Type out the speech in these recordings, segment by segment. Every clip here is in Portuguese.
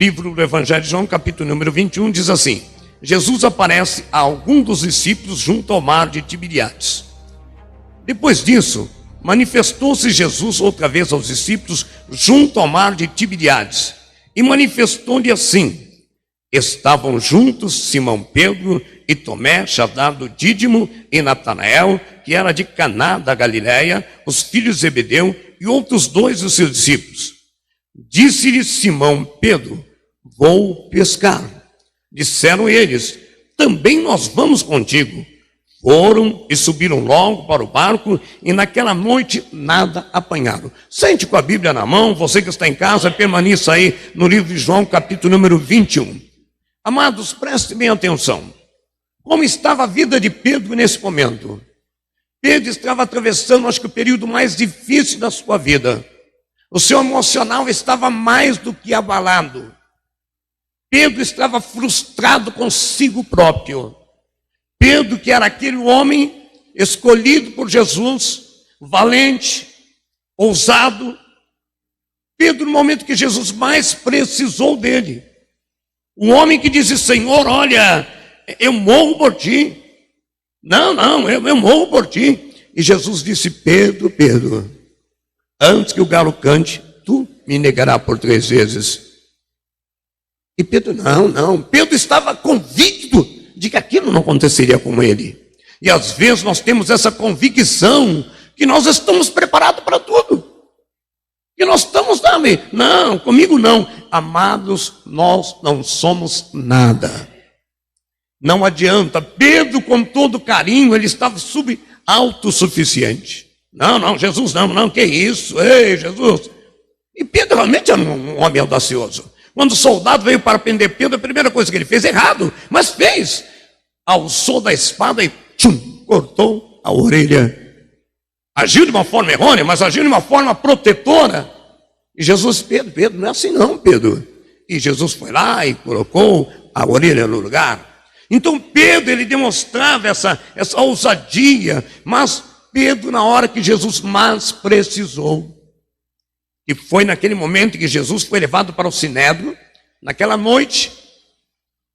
Livro do Evangelho de João, capítulo número 21, diz assim: Jesus aparece a algum dos discípulos junto ao mar de Tiberíades. Depois disso, manifestou-se Jesus outra vez aos discípulos junto ao mar de Tiberíades, e manifestou-lhe assim: estavam juntos Simão Pedro e Tomé, chamado Dídimo, e Natanael, que era de Caná da Galileia, os filhos de Zebedeu, e outros dois dos seus discípulos. Disse-lhe Simão Pedro: vou pescar. Disseram eles: também nós vamos contigo. Foram e subiram logo para o barco, e naquela noite nada apanharam. Sente com a Bíblia na mão, você que está em casa, permaneça aí no livro de João, capítulo número 21. Amados, prestem bem atenção. Como estava a vida de Pedro nesse momento? Pedro estava atravessando, acho que o período mais difícil da sua vida. O seu emocional estava mais do que abalado. Pedro estava frustrado consigo próprio. Pedro, que era aquele homem escolhido por Jesus, valente, ousado. Pedro, no momento que Jesus mais precisou dele. Um homem que disse: Senhor, olha, eu morro por ti. Eu morro por ti. E Jesus disse: Pedro, Pedro, antes que o galo cante, tu me negarás por 3 vezes. E Pedro, não. Pedro estava convicto de que aquilo não aconteceria com ele. E às vezes nós temos essa convicção que nós estamos preparados para tudo. Que nós estamos também. Não, comigo não. Amados, nós não somos nada. Não adianta. Pedro, com todo carinho, ele estava autossuficiente. Não, Jesus, não, que isso? Ei, Jesus. E Pedro realmente era um homem audacioso. Quando o soldado veio para prender Pedro, a primeira coisa que ele fez, errado, mas fez. Alçou da espada e cortou a orelha. Agiu de uma forma errônea, mas agiu de uma forma protetora. E Jesus: Pedro, não é assim não, Pedro. E Jesus foi lá e colocou a orelha no lugar. Então Pedro, ele demonstrava essa ousadia, mas Pedro, na hora que Jesus mais precisou, e foi naquele momento que Jesus foi levado para o Sinédrio, naquela noite,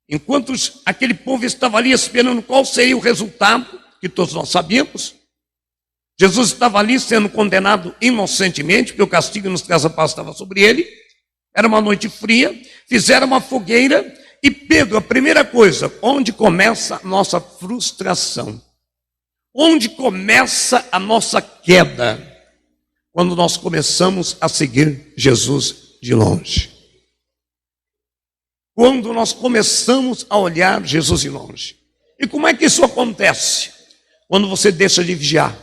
enquanto aquele povo estava ali esperando qual seria o resultado, que todos nós sabíamos. Jesus estava ali sendo condenado inocentemente, porque o castigo nos casa paz estava sobre ele. Era uma noite fria, fizeram uma fogueira, e Pedro, a primeira coisa, onde começa a nossa frustração? Onde começa a nossa queda? Quando nós começamos a seguir Jesus de longe. Quando nós começamos a olhar Jesus de longe. E como é que isso acontece? Quando você deixa de vigiar.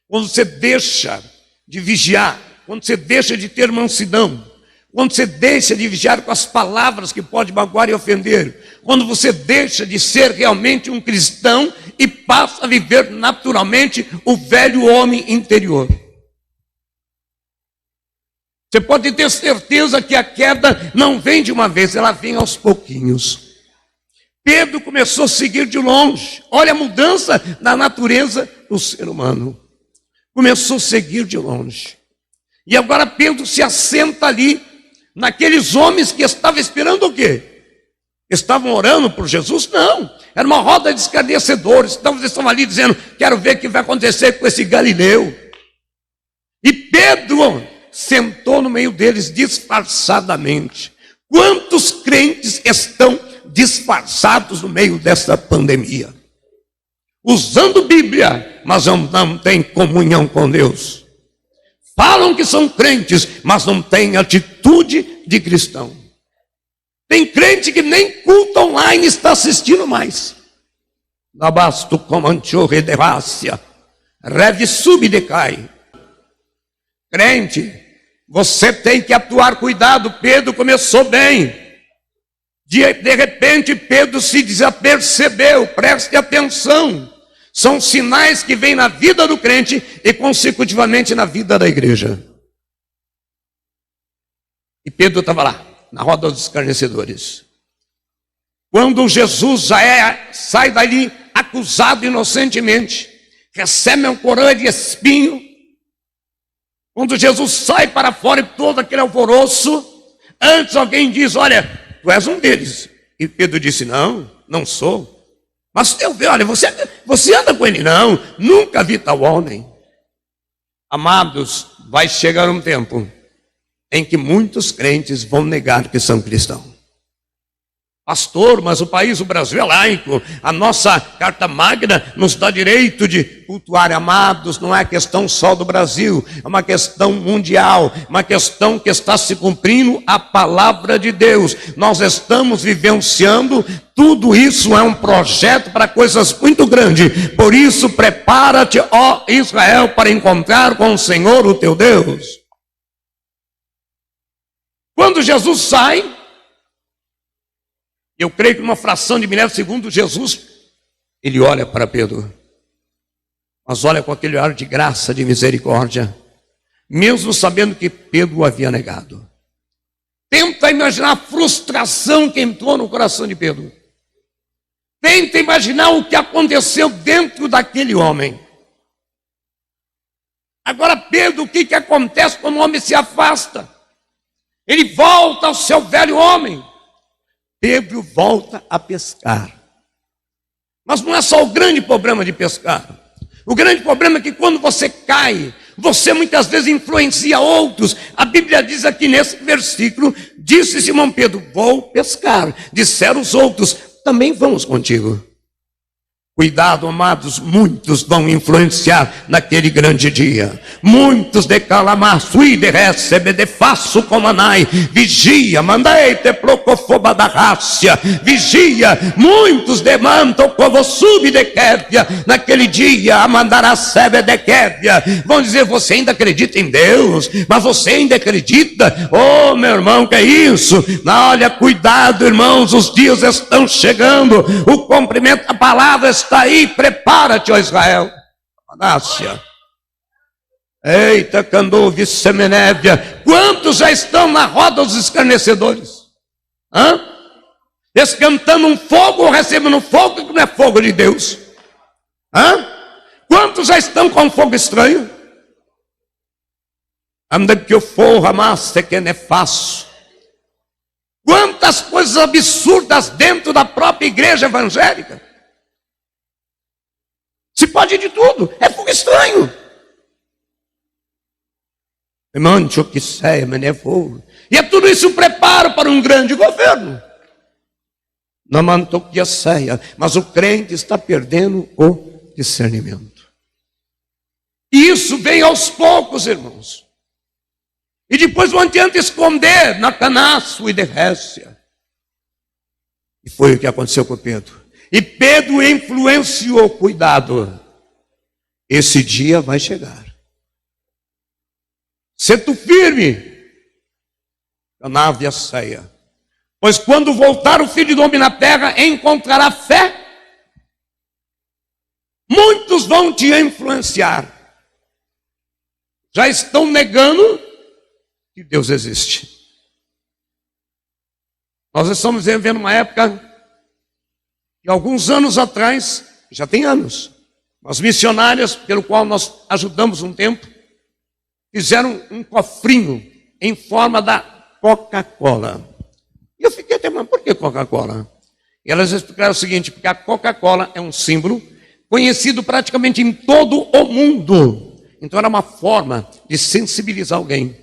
Quando você deixa de vigiar. Quando você deixa de ter mansidão. Quando você deixa de vigiar com as palavras que pode magoar e ofender. Quando você deixa de ser realmente um cristão e passa a viver naturalmente o velho homem interior. Você pode ter certeza que a queda não vem de uma vez, ela vem aos pouquinhos. Pedro começou a seguir de longe. Olha a mudança da natureza do ser humano. Começou a seguir de longe. E agora Pedro se assenta ali, naqueles homens que estavam esperando o quê? Estavam orando por Jesus? Não. Era uma roda de escarnecedores. Então eles estavam ali dizendo: quero ver o que vai acontecer com esse Galileu. E Pedro sentou no meio deles disfarçadamente. Quantos crentes estão disfarçados no meio dessa pandemia? Usando Bíblia, mas não têm comunhão com Deus. Falam que são crentes, mas não têm atitude de cristão. Tem crente que nem culto online está assistindo mais. Nabasto comancho redevácia, reve subdecai. Crente, você tem que atuar, cuidado. Pedro começou bem. De repente Pedro se desapercebeu. Preste atenção. São sinais que vêm na vida do crente e consecutivamente na vida da igreja. E Pedro estava lá, na roda dos escarnecedores. Quando Jesus sai dali acusado inocentemente, recebe uma coroa de espinho. Quando Jesus sai para fora e todo aquele alvoroço, Antes alguém diz, olha, tu és um deles. E Pedro disse, não, não sou. Mas eu vejo, olha, você anda com ele? Não, nunca vi tal homem. Amados, vai chegar um tempo em que muitos crentes vão negar que são cristãos. Pastor, mas o país, o Brasil é laico, a nossa Carta Magna nos dá direito de cultuar. Amados, não é questão só do Brasil, é uma questão mundial, uma questão que está se cumprindo a palavra de Deus. Nós estamos vivenciando, tudo isso é um projeto para coisas muito grandes. Por isso, prepara-te, ó Israel, para encontrar com o Senhor, o teu Deus. Quando Jesus sai, eu creio que numa fração de milésimo de segundo, Jesus, ele olha para Pedro, mas olha com aquele olhar de graça, de misericórdia, mesmo sabendo que Pedro o havia negado. Tenta imaginar a frustração que entrou no coração de Pedro. Tenta imaginar o que aconteceu dentro daquele homem. Agora, Pedro, o que acontece quando o homem se afasta? Ele volta ao seu velho homem. Pedro volta a pescar. Mas não é só o grande problema de pescar. O grande problema é que quando você cai, você muitas vezes influencia outros. A Bíblia diz aqui nesse versículo, disse Simão Pedro, vou pescar. Disseram os outros, também vamos contigo. Cuidado, amados, muitos vão influenciar naquele grande dia. Muitos de calamaço e de recebe de faço comanai. Vigia, mandei te procofoba da rácia. Vigia, muitos demandam como sub de quédia. Naquele dia, a mandará sebe de quédia. Vão dizer, você ainda acredita em Deus? Mas você ainda acredita? Oh, meu irmão, que é isso? Olha, cuidado, irmãos, os dias estão chegando. O cumprimento da palavra está aí, prepara-te, ó Israel. Manácia. Eita, Candouve, Semenévia. Quantos já estão na roda dos escarnecedores? Esquentando um fogo ou recebendo fogo que não é fogo de Deus? Quantos já estão com fogo estranho? Anda que eu for, amasse que não é fácil. Quantas coisas absurdas dentro da própria igreja evangélica. Se pode de tudo, é fogo estranho. E é tudo isso um preparo para um grande governo. Mas o crente está perdendo o discernimento. E isso vem aos poucos, irmãos. E depois não adianta esconder na canaço e derrécia. E foi o que aconteceu com Pedro. E Pedro influenciou, cuidado, esse dia vai chegar. Sento firme, a nave a ceia. Pois quando voltar o Filho do Homem na terra, encontrará fé. Muitos vão te influenciar. Já estão negando que Deus existe. Nós estamos vivendo uma época que alguns anos atrás, já tem anos, as missionárias, pelo qual nós ajudamos um tempo, fizeram um cofrinho em forma da Coca-Cola. E eu fiquei até, mas por que Coca-Cola? E elas explicaram o seguinte, porque a Coca-Cola é um símbolo conhecido praticamente em todo o mundo. Então era uma forma de sensibilizar alguém.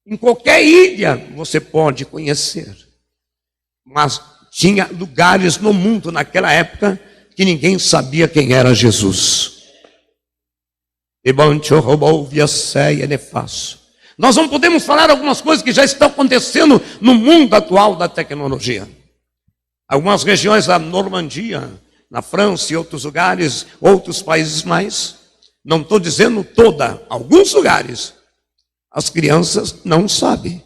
Em qualquer ilha você pode conhecer. Mas tinha lugares no mundo naquela época que ninguém sabia quem era Jesus. Nós não podemos falar algumas coisas que já estão acontecendo no mundo atual da tecnologia. Algumas regiões da Normandia, na França e outros lugares, outros países mais, não estou dizendo toda, alguns lugares, as crianças não sabem.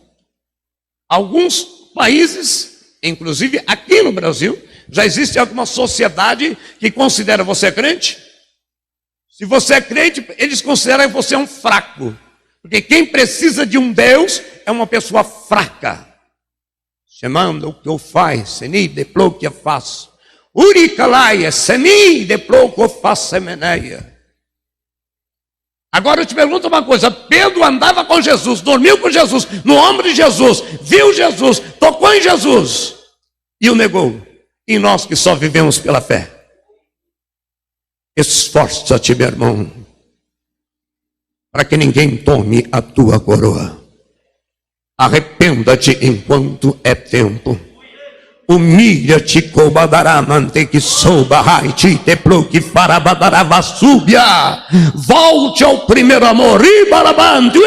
Alguns países, inclusive aqui no Brasil, já existe alguma sociedade que considera você crente. Se você é crente, eles consideram que você é um fraco. Porque quem precisa de um Deus é uma pessoa fraca. Chamando o que eu faço, seni deplou o que eu faço. Uricalaia, seni deplou o que eu faço, semeneia. Agora eu te pergunto uma coisa: Pedro andava com Jesus, dormiu com Jesus, no ombro de Jesus, viu Jesus, tocou em Jesus e o negou. E nós que só vivemos pela fé, esforça-te, meu irmão, para que ninguém tome a tua coroa. Arrependa-te enquanto é tempo. Humilha-te, cobadará, que souba, raiti, te pluque, farabadarava, súbia. Volte ao primeiro amor, ibarabando,